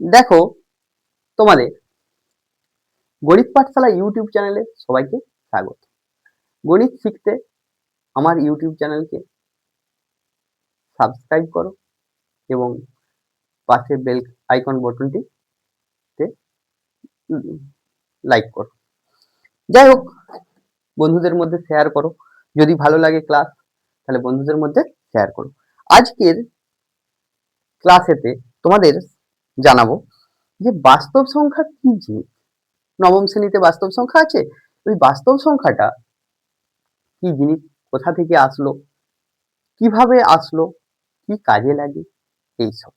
দেখো, তোমাদের গণিত পাঠশালা ইউটিউব চ্যানেলে সবাইকে স্বাগত। গণিত শিখতে আমার ইউটিউব চ্যানেলকে সাবস্ক্রাইব করো এবং পাশে বেল আইকন বটনটিতে লাইক করো। যাই হোক, বন্ধুদের মধ্যে শেয়ার করো। যদি ভালো লাগে ক্লাস, তাহলে বন্ধুদের মধ্যে শেয়ার করো। আজকের ক্লাসেতে তোমাদের জানাবো যে বাস্তব সংখ্যা কি জিনিস। নবম শ্রেণীতে বাস্তব সংখ্যা আছে। ওই বাস্তব সংখ্যাটা কি জিনিস, কোথা থেকে আসলো, কিভাবে আসলো, কি কাজে লাগে, এইসব।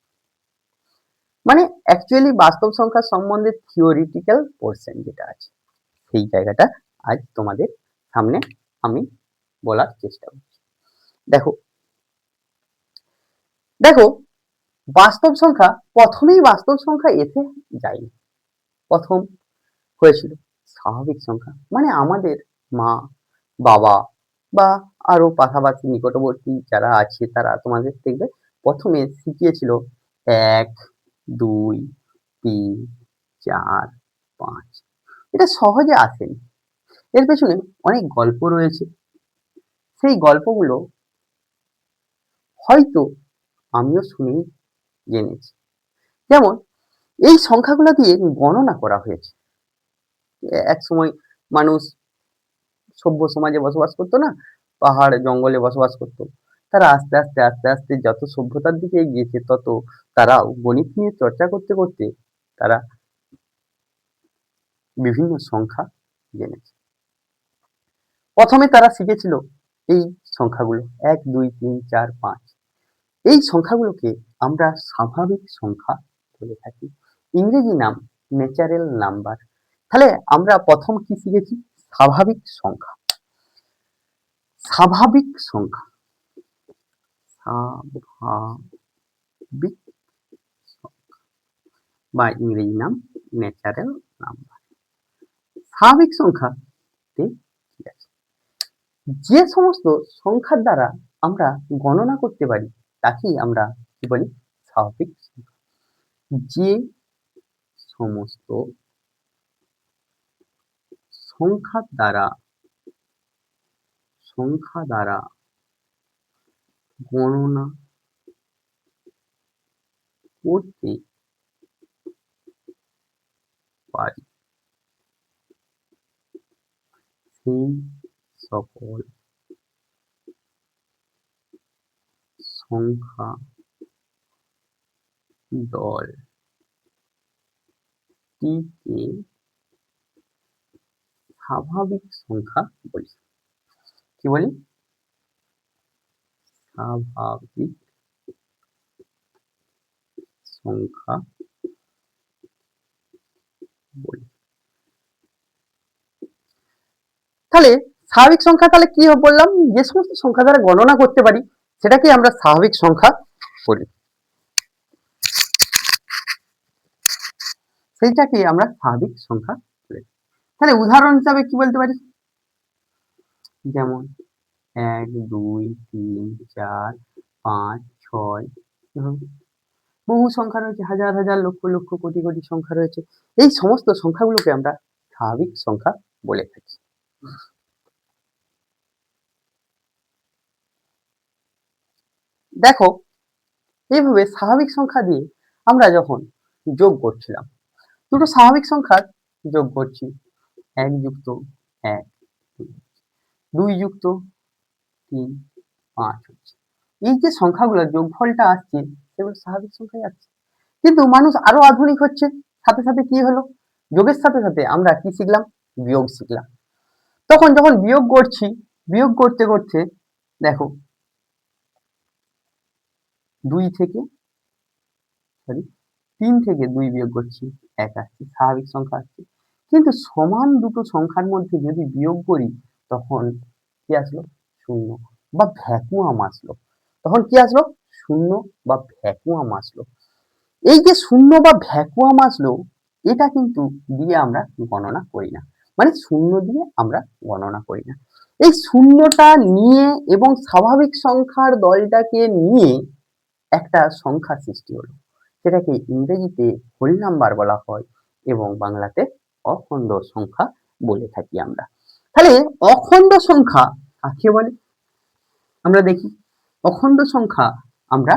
মানে অ্যাকচুয়ালি বাস্তব সংখ্যা সম্বন্ধে থিওরিটিক্যাল পোর্শন যেটা আছে, সেই জায়গাটা আজ তোমাদের সামনে আমি বলার চেষ্টা করছি। দেখো দেখো বাস্তব সংখ্যা, প্রথমেই বাস্তব সংখ্যা এসে যায়নি। প্রথম হয়েছিল স্বাভাবিক সংখ্যা। মানে আমাদের মা, বাবা বা আরো পাশাপাশি নিকটবর্তী যারা আছে তারা তোমাদের দেখবে প্রথমে শিখিয়েছিল ১, ২, ৩, ৪, ৫। এটা সহজে আসেনি। এর পেছনে অনেক গল্প রয়েছে। সেই গল্পগুলো হয়তো আমিও শুনেই জেনেছি। যেমন এই সংখ্যাগুলো দিয়ে গণনা করা হয়েছে। একসময় মানুষ সভ্য সমাজে বসবাস করতো না, পাহাড় জঙ্গলে বসবাস করতো। তারা আস্তে আস্তে আস্তে আস্তে যত সভ্যতার দিকে এগিয়েছে তত তারাও গণিত নিয়ে চর্চা করতে করতে তারা বিভিন্ন সংখ্যা জেনেছে। প্রথমে তারা শিখেছিল এই সংখ্যাগুলো ১, ২, ৩, ৪, ৫। এই সংখ্যাগুলোকে আমরা স্বাভাবিক সংখ্যা বলে থাকি। ইংরেজি নাম ন্যাচারাল নাম্বার। তাহলে আমরা প্রথম কি শিখেছি? স্বাভাবিক সংখ্যা। স্বাভাবিক সংখ্যা, স্বাভাবিক বা ইংরেজি নাম ন্যাচারাল নাম্বার। স্বাভাবিক সংখ্যাতে কি আছে? যে সমস্ত সংখ্যার দ্বারা আমরা গণনা করতে পারি তাকেই আমরা কি বলি? স্বাভাবিক সংখ্যা। যে সমস্ত সংখ্যা দ্বারা গণনা করতে পারি সেই সকল সংখ্যা দলটিকে স্বাভাবিক সংখ্যা বলি। কি বলি? স্বাভাবিক সংখ্যা বলি। তাহলে স্বাভাবিক সংখ্যা তাহলে কি বললাম? যে সমস্ত সংখ্যা দ্বারা গণনা করতে পারি সেটাকে আমরা স্বাভাবিক সংখ্যা বলি। সেইটাকে আমরা স্বাভাবিক সংখ্যা বলি। তাহলে উদাহরণ হিসাবে কি বলতে পারি? যেমন ১, ২, ৩, ৪, ৫, ৬। বহু সংখ্যা রয়েছে, হাজার হাজার লক্ষ লক্ষ কোটি কোটি সংখ্যা রয়েছে। এই সমস্ত সংখ্যাগুলোকে আমরা স্বাভাবিক সংখ্যা বলে থাকি। দেখো, এইভাবে স্বাভাবিক সংখ্যা দিয়ে আমরা যখন যোগ করছিলাম, দুটো স্বাভাবিক সংখ্যার যোগ করছি, ১ যুক্ত ১, ২ যুক্ত ৩, ৫ হচ্ছে। এই যে সংখ্যাগুলোর যোগফলটা আসছে সেগুলো স্বাভাবিক সংখ্যাই আসছে। কিন্তু মানুষ আরো আধুনিক হচ্ছে, সাথে সাথে কি হলো? যোগের সাথে সাথে আমরা কি শিখলাম? বিয়োগ শিখলাম। তখন যখন বিয়োগ করছি, বিয়োগ করতে করতে দেখো ২ থেকে সরি ৩ থেকে ২ বিয়োগ করছি, ১ আসছে, স্বাভাবিক সংখ্যা আসছে। কিন্তু সমান দুটো সংখ্যার মধ্যে যদি বিয়োগ করি তখন কি আসলো? ০ বা ভ্যাকুয়াম আসলো। তখন কি আসলো? ০ বা ভ্যাকুয়াম আসলো। এই যে ০ বা ভ্যাকুয়াম আসলো, এটা কিন্তু দিয়ে আমরা গণনা করি না। মানে ০ দিয়ে আমরা গণনা করি না। এই ০টা নিয়ে এবং স্বাভাবিক সংখ্যার দলটাকে নিয়ে একটা সংখ্যা সৃষ্টি হলো। সেটাকে ইংরেজিতে হোল নাম্বার বলা হয় এবং বাংলাতে অখণ্ড সংখ্যা বলে থাকি আমরা। তাহলে অখণ্ড সংখ্যা কাকে বলে আমরা দেখি। অখণ্ড সংখ্যা আমরা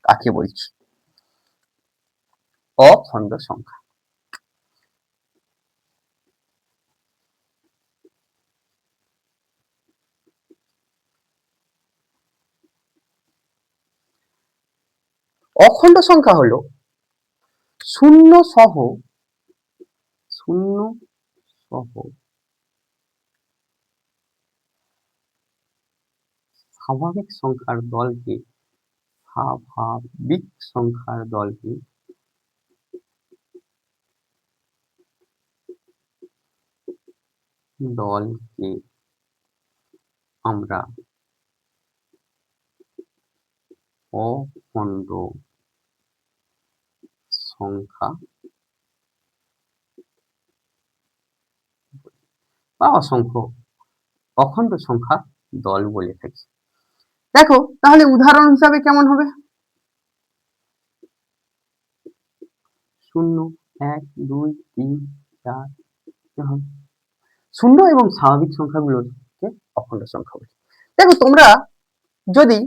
কাকে বলছি? অখণ্ড সংখ্যা অখণ্ড সংখ্যা হলো শূন্য সহ স্বাভাবিক সংখ্যার দলকে আমরা অখণ্ড সংখ্যা বা অখণ্ড সংখ্যা দল বলে থাকি। দেখো তাহলে উদাহরণ হিসাবে কেমন হবে? 0 1 2 3 4 হবে। শূন্য এবং স্বাভাবিক সংখ্যাগুলোকে অখণ্ড সংখ্যা বলে। দেখো তোমরা যদি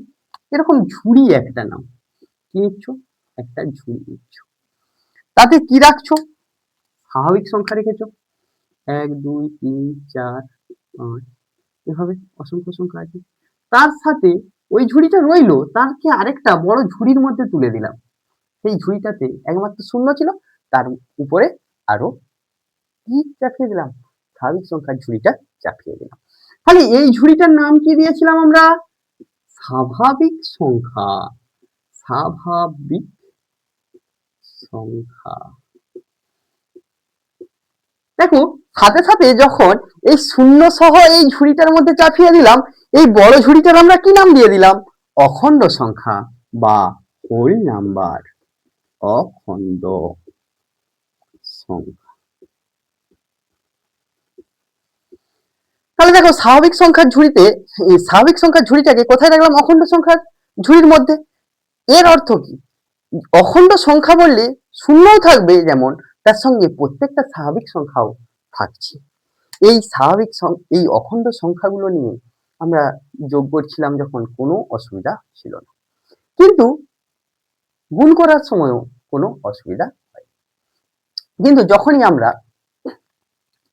এরকম ঝুড়ি একটা নাও, কি নিচ্ছ? একটা ঝুড়ি নিচ্ছ, তাতে কি রাখছো? স্বাভাবিক সংখ্যা রেখেছো 1 2 3 4 5 এভাবে অসংখ্য সংখ্যা আছে। তার সাথে ওই ঝুড়িটা রইলো, তারকে আরেকটা বড় ঝুড়ির মধ্যে তুলে দিলাম। সেই ঝুড়িটাতে একমাত্র শূন্য ছিল, তার উপরে আরো কি চাপিয়ে দিলাম? স্বাভাবিক সংখ্যার ঝুড়িটা চাপিয়ে দিলাম। তাহলে এই ঝুড়িটার নাম কি দিয়েছিলাম আমরা? স্বাভাবিক সংখ্যা। স্বাভাবিক সংখ্যা। দেখো সাথে সাথে যখন এই শূন্য সহ এই ঝুড়িটার মধ্যে চাপিয়ে দিলাম, এই বড় ঝুড়িটার আমরা কি নাম দিয়ে দিলাম? অখণ্ড সংখ্যা বা হোল নাম্বার। অখণ্ড সংখ্যা। তাহলে দেখো স্বাভাবিক সংখ্যার ঝুড়িতে, এই স্বাভাবিক সংখ্যার ঝুড়িটাকে কোথায় রাখলাম? অখণ্ড সংখ্যার ঝুড়ির মধ্যে। এর অর্থ কি? অখণ্ড সংখ্যা বললে শূন্যও থাকবে যেমন, তার সঙ্গে প্রত্যেকটা স্বাভাবিক সংখ্যাও থাকছে। এই অখণ্ড সংখ্যাগুলো নিয়ে আমরা যোগ করছিলাম যখন কোনো অসুবিধা ছিল না, কিন্তু গুণ করার সময়ও কোনো অসুবিধা হয়। কিন্তু যখনই আমরা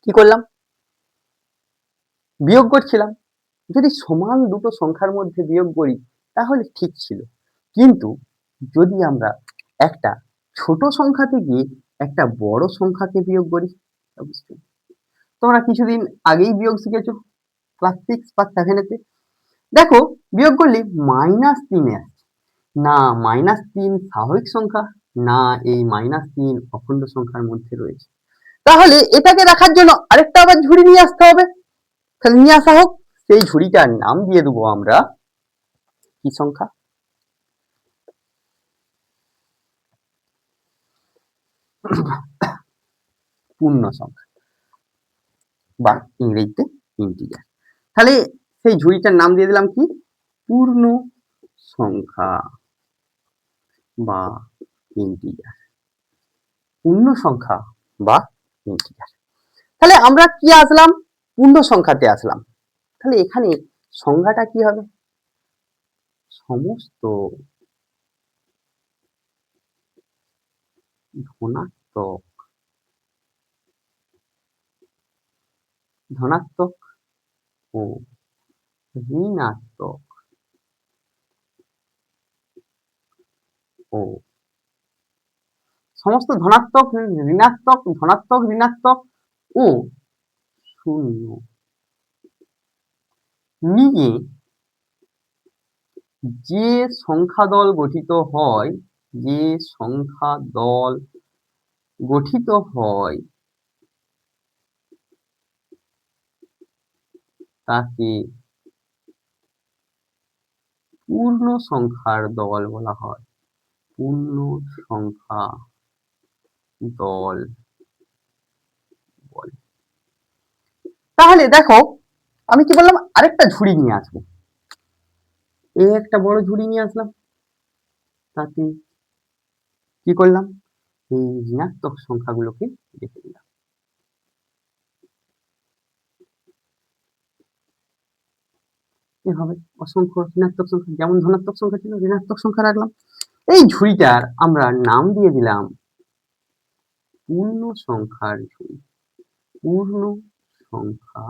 কি করলাম? বিয়োগ করছিলাম, যদি সমান দুটো সংখ্যার মধ্যে বিয়োগ করি তাহলে ঠিক ছিল, কিন্তু যদি আমরা একটা ছোট সংখ্যা থেকে একটা বড় সংখ্যাকে বিয়োগ করি, তোমরা কিছুদিন আগেই বিয়োগ শিখেছো ক্লাস 6 বা 7 দেখো বিয়োগ করলে -3 আসছে না। -3 স্বাভাবিক সংখ্যা না, এই -3 অখণ্ড সংখ্যার মধ্যে রয়েছে। তাহলে এটাকে রাখার জন্য আরেকটা আবার ঝুড়ি নিয়ে আসতে হবে। তাহলে নিয়ে আসা হোক, সেই ঝুড়িটার নাম দিয়ে দেবো আমরা কি সংখ্যা? পূর্ণ সংখ্যা বা ইংরেজিতে ইন্টিজার। তাহলে সেই ঝুড়িটার নাম দিয়ে দিলাম কি? পূর্ণ সংখ্যা বা ইন্টিজার। পূর্ণ সংখ্যা বা ইন্টিজার। তাহলে আমরা কি আসলাম? পূর্ণ সংখ্যাতে আসলাম। তাহলে এখানে সংজ্ঞাটা কি হবে? সমস্ত ধনাত্মক ও ঋণাত্মক ও সমস্ত ধনাত্মক ঋণাত্মক ও শূন্য নিয়ে যে সংখ্যা দল গঠিত হয়, তাকে পূর্ণ সংখ্যার দল বলা হয়। পূর্ণ সংখ্যা দল বলে। তাহলে দেখো আমি কি বললাম? আরেকটা ঝুড়ি নিয়ে আসবো। এই একটা বড় ঝুড়ি নিয়ে আসলাম, তাতে কি করলাম, এই ঋণাত্মক সংখ্যাগুলোকে রেখে দিলাম। এভাবে অসংখ্য ঋণাত্মক সংখ্যা, যেমন ধনাত্মক সংখ্যা ছিল ঋণাত্মক সংখ্যা রাখলাম। এই ঝুড়িটার আমরা নাম দিয়ে দিলাম পূর্ণ সংখ্যার ঝুড়ি। পূর্ণ সংখ্যা,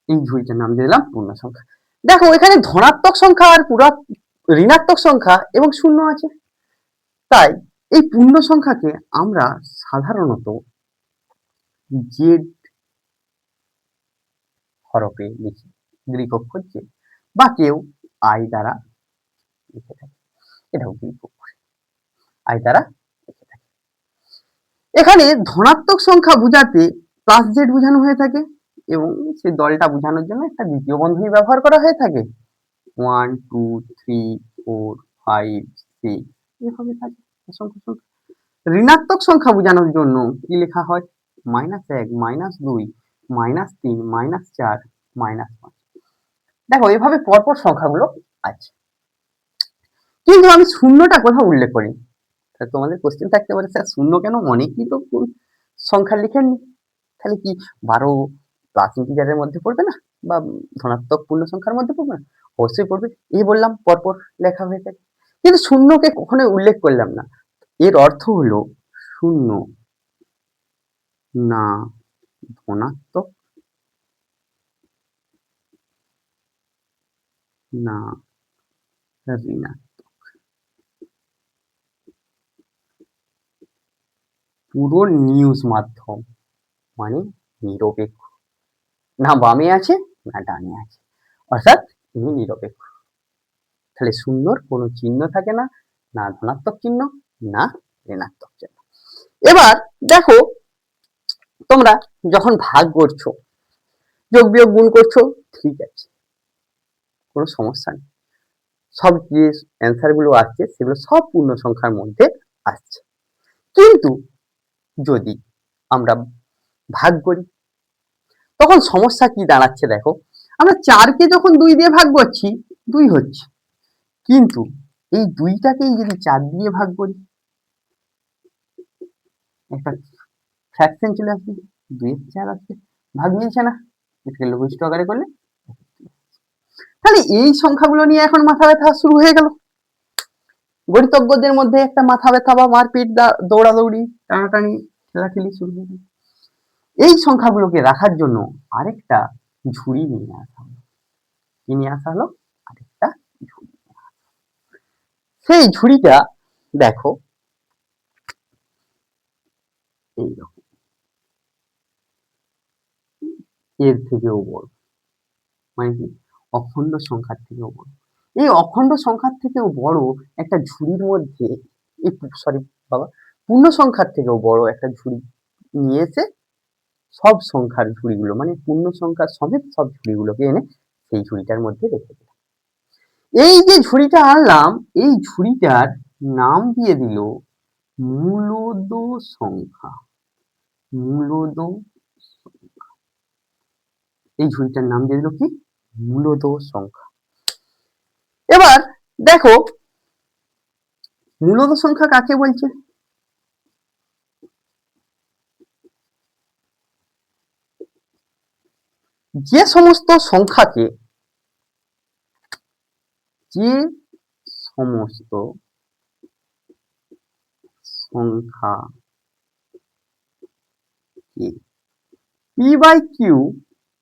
এই ঝুড়িটার নাম দিয়ে দিলাম পূর্ণ সংখ্যা। দেখো এখানে ধনাত্মক সংখ্যা আর ঋণাত্মক সংখ্যা এবং শূন্য আছে, তাই এই পূর্ণ সংখ্যাকে আমরা সাধারণত জেড হরফে লিখি, গ্রিক অক্ষর জেড, বা কেউ আই দ্বারা লিখে থাকে, এটাও গ্রিক অক্ষর আই দ্বারা লিখে থাকে। এখানে ধনাত্মক সংখ্যা বোঝাতে প্লাস জেড বোঝানো হয়ে থাকে এবং সেই দলটা বোঝানোর জন্য একটা দ্বিতীয় বন্ধনী ব্যবহার করা হয়ে থাকে। 1 2 3 4 5 6 এভাবে থাকে অসংখ্য সংখ্যা। ঋণাত্মক সংখ্যা বোঝানোর জন্য কি লেখা হয়, -1 -2 -3 -4 -5। দেখো এভাবে পরপর সংখ্যাগুলো আছে, কিন্তু আমি শূন্যটা কোথাও উল্লেখ করি। তোমাদের কোশ্চেন থাকতে পারে, স্যার শূন্য কেন, অনেকই তো সংখ্যা লিখেননি, তাহলে কি 12 প্লাস ইন্টিজারের মধ্যে পড়বে না, বা ধনাত্মক পূর্ণ সংখ্যার মধ্যে পড়বে না? অবশ্যই পড়বে। এই বললাম পরপর লেখা হয়ে থাকে, কিন্তু শূন্যকে কখনোই উল্লেখ করলাম না। এর অর্থ হলো শূন্য না ধনাত্মক না ঋণাত্মক, পুরো নিউজ মাধ্যম মানে নিরপেক্ষ, না বামে আছে না ডানে আছে, অর্থাৎ ইনি নিরপেক্ষ। তাহলে শূন্যর কোনো চিহ্ন থাকে না, না ধনাত্মক চিহ্ন না ঋণাত্মক চিহ্ন। এবার দেখো তোমরা যখন ভাগ করছো, যোগ বিয়োগ গুণ করছো, ঠিক আছে, কোনো সমস্যা নেই, সব যে অ্যান্সার গুলো আসছে সেগুলো সব পূর্ণ সংখ্যার মধ্যে আসছে। কিন্তু যদি আমরা ভাগ করি তখন সমস্যা কি দাঁড়াচ্ছে, দেখো আমরা 4কে যখন 2 দিয়ে ভাগ করছি 2 হচ্ছে, কিন্তু এই 2টাকেই যদি 4 দিয়ে ভাগ করি একটা ফ্র্যাকশন চলে আসবে, 2 এর 4 আসবে, ভাগ মিলছে না, এটাকে লঘিষ্ঠ আকারে করলে, তাহলে এই সংখ্যাগুলো নিয়ে এখন মাথা ব্যথা শুরু হয়ে গেল। গণিতজ্ঞদের মধ্যে একটা মাথা ব্যথা বা মারপিট, দৌড়াদৌড়ি, টানাটানি, খেলাখেলি শুরু হয়ে গেল। এই সংখ্যাগুলোকে রাখার জন্য আরেকটা ঝুড়ি নিয়ে আসা হলো। কি নিয়ে আসা হলো? আরেকটা ঝুড়ি। সেই ঝুড়িটা দেখো এইরকম, এর থেকেও বড়, মানে কি অখণ্ড সংখ্যার থেকেও বড়। এই অখণ্ড সংখ্যার থেকেও বড় একটা ঝুড়ির মধ্যে, এই সরি বাবা, পূর্ণ সংখ্যার থেকেও বড় একটা ঝুড়ি নিয়ে এসে সব সংখ্যার ঝুড়িগুলো মানে পূর্ণ সংখ্যার সমেত সব ঝুড়িগুলোকে এনে সেই ঝুড়িটার মধ্যে রেখে দিলাম। এই যে ঝুড়িটা আনলাম, এই ঝুড়িটার নাম দিয়ে দিল মূলদ সংখ্যা। মূলদ সংখ্যা, এই ঝুড়িটার নাম দিয়ে দিল কি, মূলদ সংখ্যা। এবার দেখো মূলদ সংখ্যা কাকে বলছে, যে সমস্ত সংখ্যাকে, যে সমস্ত সংখ্যাকে p by q,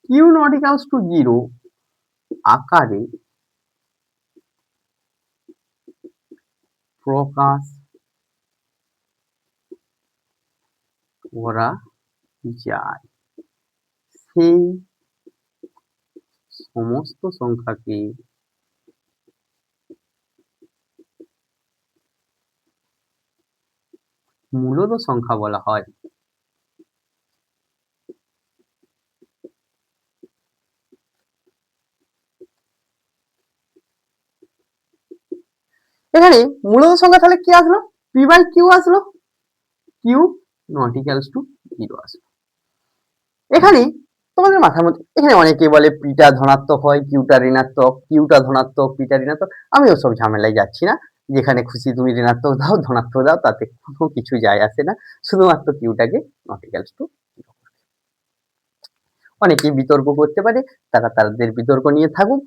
q not equals to 0 আকারে প্রকাশ করা যায়, সেই সমস্ত সংখ্যাকে মূলদ সংখ্যা বলা হয়। এখানে মূলদ সংখ্যা তাহলে কি আসলো, p by q আসলো, q not equals to 0 আসলো। এখানে তোমাদের মাথার মধ্যে, এখানে অনেকে বলে পিটা ধনাত্মক হয় কিউটা ঋণাত্মক, কিউটা ধনাত্মক পিটা ঋণাত্মক, আমি ওসব ঝামেলায় যাচ্ছি না, যেখানে খুশি তুমি ঋণাত্মক দাও ধনাত্মক দাও তাতে কোনো কিছু যায় আসে না, শুধুমাত্র কিউটাকে নট ইকুয়ালস টু। অনেকেই বিতর্ক করতে পারে, তারা তাদের বিতর্ক নিয়ে থাকুক,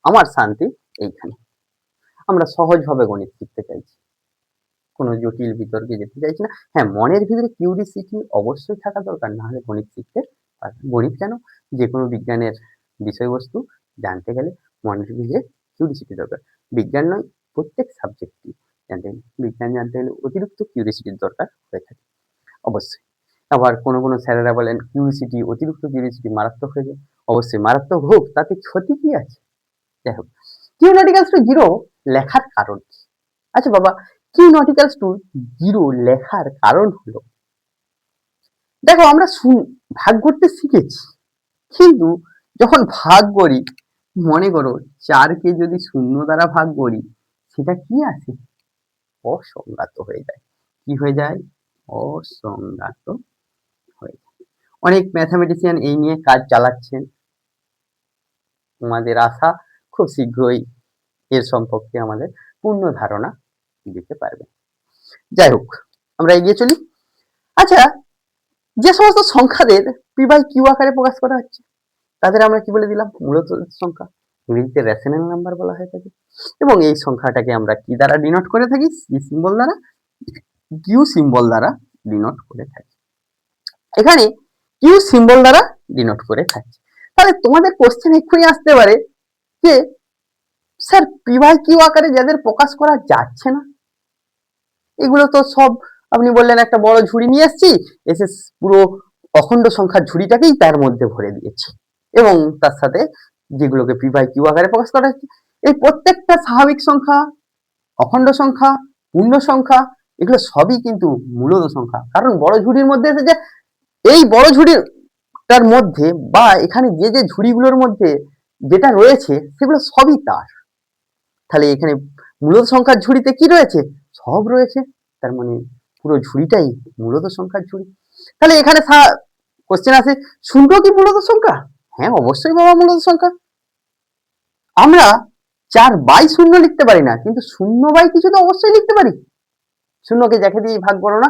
আমার শান্তি এইখানে। আমরা সহজভাবে গণিত শিখতে চাইছি, কোনো জটিল বিতর্কে যেতে চাইছি না। হ্যাঁ, মনের ভিতরে কিউরিসিটি অবশ্যই থাকা দরকার, না হলে গণিত শিখতে পারবে। গণিত কেন, যে কোনো বিজ্ঞানের বিষয়বস্তু জানতে গেলে মনের ভিতরে কিউরিসিটি দরকার। বিজ্ঞান নয়, প্রত্যেক সাবজেক্টই জানতে গেলে, বিজ্ঞান জানতে গেলে অতিরিক্ত কিউরিসিটির দরকার হয়ে থাকে অবশ্যই। আবার কোনো কোনো স্যারেরা বলেন কিউরিসিটি, অতিরিক্ত কিউরিসিটি মারাত্মক হয়ে যায়। অবশ্যই মারাত্মক হোক, তাতে ক্ষতি কি আছে? যাই হোক, q not equals to zero লেখার কারণ কি? আচ্ছা বাবা, q not equals to zero লেখার কারণ হলো, দেখো আমরা ভাগ করতে শিখেছি, কিন্তু যখন ভাগ করি, মনে করো 4 কে যদি 0 দ্বারা ভাগ করি, সেটা কি আসে? অসংজ্ঞাত হয়ে যায়। কি হয়ে যায়? অসংজ্ঞাত হয়ে যায়। অনেক ম্যাথামেটিশিয়ান এই নিয়ে কাজ চালাচ্ছেন, তোমাদের আশা খুব শীঘ্রই এর সম্পর্কে আমাদের পূর্ণ ধারণা দিতে পারবে। যাই হোক, আমরা এগিয়ে চলি। আচ্ছা, যে সমস্ত সংখ্যাদের পি বাই কিউ আকারে প্রকাশ করা হচ্ছে, তাদের আমরা কি বলে দিলাম? মূলত সংখ্যা, ইংরেজিতে রেশনাল নাম্বার বলা হয়ে থাকে। এবং এই সংখ্যাটাকে আমরা কি দ্বারা ডিনোট করে থাকি? সি সিম্বল দ্বারা, কিউ সিম্বল দ্বারা ডিনোট করে থাকি। এখানে কিউ সিম্বল দ্বারা ডিনোট করে থাকি। তাহলে তোমাদের কোশ্চেন এক্ষুনি আসতে পারে যে স্যার পি বাই কিউ আকারে যাদের প্রকাশ করা যাচ্ছে না, এগুলো তো সব আপনি বললেন একটা বড় ঝুড়ি নিয়ে এসেছি, এসে পুরো অখণ্ড সংখ্যার ঝুড়িটাকেই তার মধ্যে ভরে দিয়েছি, এবং তার সাথে যেগুলোকে পি বাই কিউ আকারে প্রকাশ করা হচ্ছে, এই প্রত্যেকটা স্বাভাবিক সংখ্যা, অখণ্ড সংখ্যা, পূর্ণ সংখ্যা, এগুলো সবই কিন্তু মূলত সংখ্যা। কারণ বড় ঝুড়ির মধ্যে এসেছে, এই বড় ঝুড়িটার মধ্যে বা এখানে যে যে ঝুড়িগুলোর মধ্যে যেটা রয়েছে সেগুলো সবই তার। তাহলে এখানে মূলত সংখ্যার ঝুড়িতে কি রয়েছে? সব রয়েছে। তার মানে পুরো ঝুড়িটাই মূলত সংখ্যার ঝুড়ি। তাহলে এখানে কোশ্চেন আসে, শূন্য কি মূলত সংখ্যা? হ্যাঁ, অবশ্যই বাবা মূলত সংখ্যা। আমরা 4/0 লিখতে পারি না, কিন্তু 0 বাই কিছু তো অবশ্যই লিখতে পারি। শূন্যকে যাকে দিয়ে ভাগ করো না,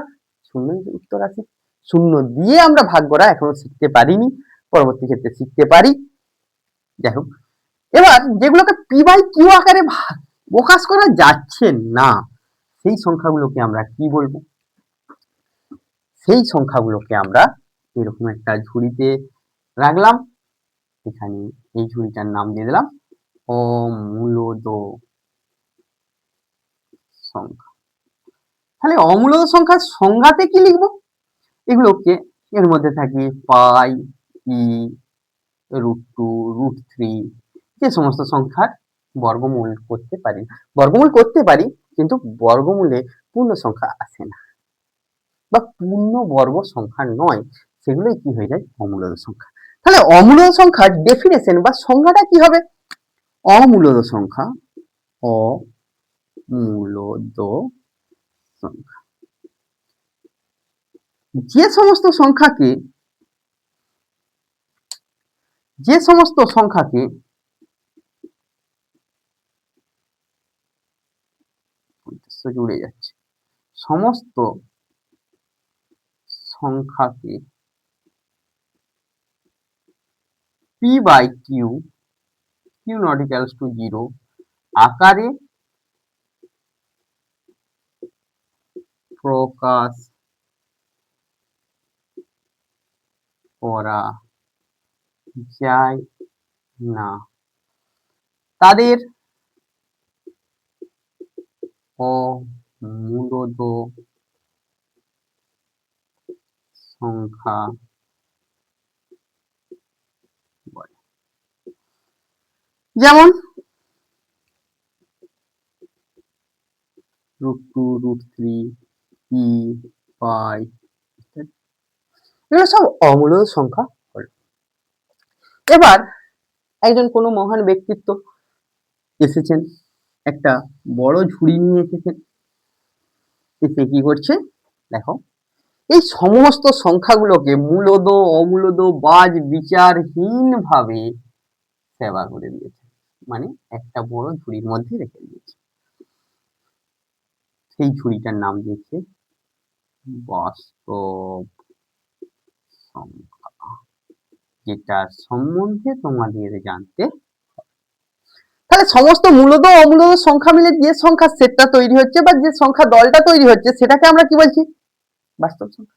শূন্যই উত্তর আছে। শূন্য দিয়ে আমরা ভাগ করা এখনো শিখতে পারিনি, পরবর্তী ক্ষেত্রে শিখতে পারি। যাই হোক, এবার যেগুলোকে পি বাই কিউ আকারে প্রকাশ করা যাচ্ছে না, সেই সংখ্যাগুলোকে আমরা কি বলবো? সেই সংখ্যাগুলোকে আমরা এরকম একটা ঝুড়িতে রাখলাম, এখানে এই ঝুড়িটার নাম দিয়ে দিলাম অমূলদ সংখ্যা। তাহলে অমূলদ সংখ্যার সংজ্ঞাতে কি লিখবো? এগুলোকে এর মধ্যে থাকি পাই, ই, √2, √3, যে সমস্ত সংখ্যার বর্গমূল করতে পারি, বর্গমূল করতে পারি কিন্তু বর্গমূলে পূর্ণ সংখ্যা আসে না, বা পূর্ণ বর্গ সংখ্যা নয়, সেগুলোই কি হয়ে যায়? অমূলদ সংখ্যা। তাহলে অমূলদ সংখ্যার ডেফিনেশন বা সংজ্ঞাটা কি হবে? অমূলদ সংখ্যা, অমূলদ সংখ্যা যে সমস্ত সংখ্যাকে জুড়ে যাচ্ছে, সমস্ত সংখ্যাকে p by q, q not equals to zero আকারে প্রকাশ করা যায় না, তাদের অমূলদ সংখ্যা বলে। যেমন √2, √3, ই, পাই, এগুলো সব অমূলদ সংখ্যা হল। এবার একজন কোনো মহান ব্যক্তিত্ব এসেছেন, একটা বড় ঝুড়ি নিয়ে এসেছেন, এসে কি করছে দেখো, এই সমস্ত সংখ্যাগুলোকে মূলদ অমূলদ বাজ বিচারহীন ভাবে সেবা করে দিয়েছে, মানে একটা বড় ঝুড়ির মধ্যে রেখে দিয়েছে। সেই ঝুড়িটার নাম দিয়েছে বাস্তব সংখ্যা, যেটার সম্বন্ধে তোমাদের জানতে। তাহলে সমস্ত মূলদ ও অমূলদ সংখ্যা মিলে যে সংখ্যার সেটটা তৈরি হচ্ছে বা যে সংখ্যা দলটা তৈরি হচ্ছে সেটাকে আমরা কি বলছি? বাস্তব সংখ্যা।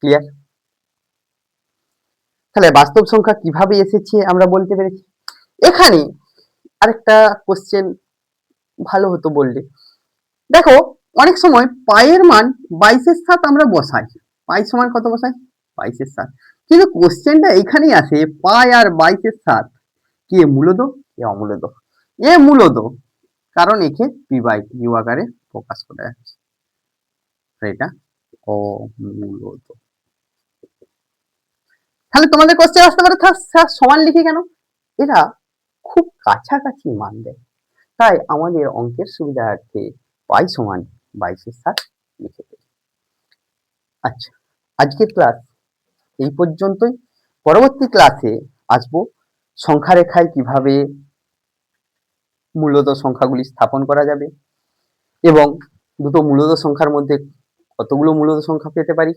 ক্লিয়ার? তাহলে বাস্তব সংখ্যা কিভাবে এসেছে আমরা বলতে পেরেছি। এখানে আরেকটা কোশ্চেন ভালো হতো বললে, দেখো অনেক সময় পায়ের মান 22/7 আমরা বসাই, পাই সমান কত বসাই? 22/7, কিন্তু কোশ্চেনটা এখানেই আসে পাই আর 22/7 কি মূলদ কি অমূলদ? এ মূলদ, কারণ একে পি/কিউ আকারে প্রকাশ করা যাচ্ছে, এটা অমূলদ। তাহলে তোমাদের কোশ্চেন আসতে পারে স্যার সমান লিখি কেন? এরা খুব কাছাকাছি মান দেয়, তাই আমাদের অঙ্কের সুবিধার্থে পাই সমান 22/7 লিখে দেয়। আচ্ছা, আজকের ক্লাস এই পর্যন্তই। পরবর্তী ক্লাসে আসবো সংখ্যা রেখায় কিভাবে মূলদ সংখ্যাগুলি স্থাপন করা যাবে এবং দুটো মূলদ সংখ্যার মধ্যে কতগুলো মূলদ সংখ্যা পেতে পারি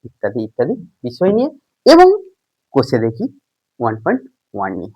ইত্যাদি ইত্যাদি বিষয় নিয়ে, এবং কষে দেখি 1.1 নিয়ে।